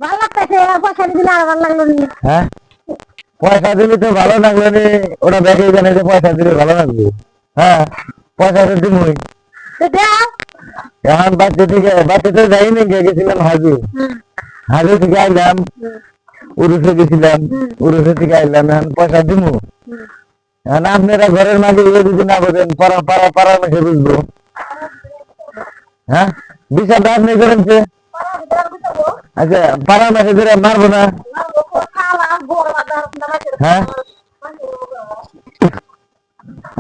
ভালো লাগতেছে, পয়সা দিলে আর ভালো লাগলো নি। হ্যাঁ, পয়সা দিলে তো ভালো লাগলো নি, ওটা দেখে জানে যে পয়সা দিলে ভালো লাগবে। হ্যাঁ, পয়সা তো দিবই। তো দাও। এখন বাচ্চাতে যাইনি, গেছিলাম হাজু। হাজু থেকে আইলাম, উরুসে গেছিলাম, উরুসে থেকে আইলাম, এখন পয়সা দিব। এখন আপনারা ঘরের মাঝে যদি না বোঝেন, পাড়ার মাঝে বুঝবো। হ্যাঁ, বিচারটা আপনি করেন যে। আচ্ছা, পাড়ার মাঝে ধরে মারবো না। হ্যাঁ,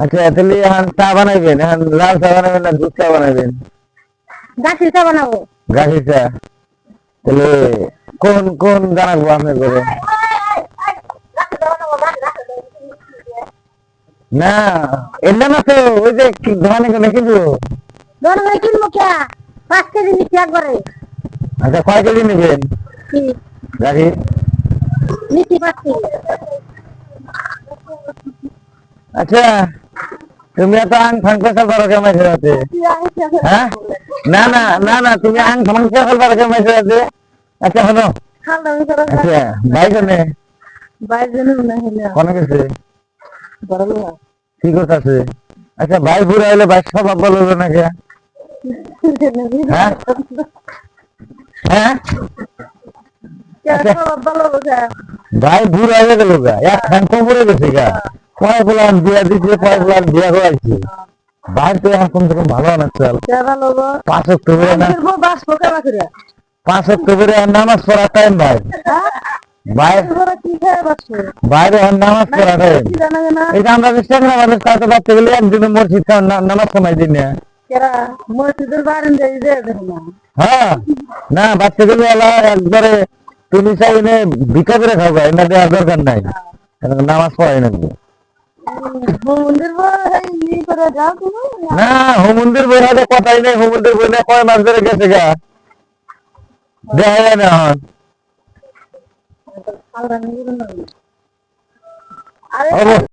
আচ্ছা, তাহলে এখন চা বানাইবেন, এখন লাল চা বানাবেন না দুধ চা বানাবেন? গাছের চা বানাবো। গাছের চা। তাহলে কোন কোন জানাবো আপনার ঘরে? না, এলে না তো, ওই যে দোকানে কোনে কিনবো। দোকানে কিনবো কে? 5 কেজি নিচ্ছি একবারে। আচ্ছা, কয় কেজি নেবেন কি? গাড়ি? নিচ্ছি 5 কেজি। আচ্ছা, তুমি এত আং ফাং ফেসাল পারো কেমন আছে? হ্যাঁ, না না না না, তুমি আং ফাং ফেসাল পারো কেমন আছে? আচ্ছা, শোনো। আচ্ছা, ভাই কোনে? কোনে গেছে? কি করতেছে? আচ্ছা, ভাই বুড়া হইলে ভাই স্বভাব বলবে না কে? হ্যাঁ হ্যাঁ, ভাই বুড়া হয়ে গেল গা, এক খান কমরে গেছে গা। কয় বলান বিয়া দিচ্ছে, কয় বলান বিয়া করাইছে। ভাই তো এখন কমসে কম ভালো না চাল। 5 অক্টোবরে না, 5 অক্টোবরে নামাজ পড়া টাইম ভাই। বাইরে এখন নামাজ পড়া টাইম। এটা আমরা চেষ্টা করি আমাদের কাছে বাচ্চা গেলে একদিনে মসজিদ নামাজ কমাই দিন না। হ্যাঁ, না বাচ্চা গেলে একবারে তুমি চাইলে ভিক্ষা করে খাওয়া, এটা দেওয়ার দরকার নাই। নামাজ পড়াই নাকি? না, হোমন্দির বই হাতে কথাই নেই, হোমন্দির বই না কয় মাস ধরে গেছে গা, দেখা যায় না এখন।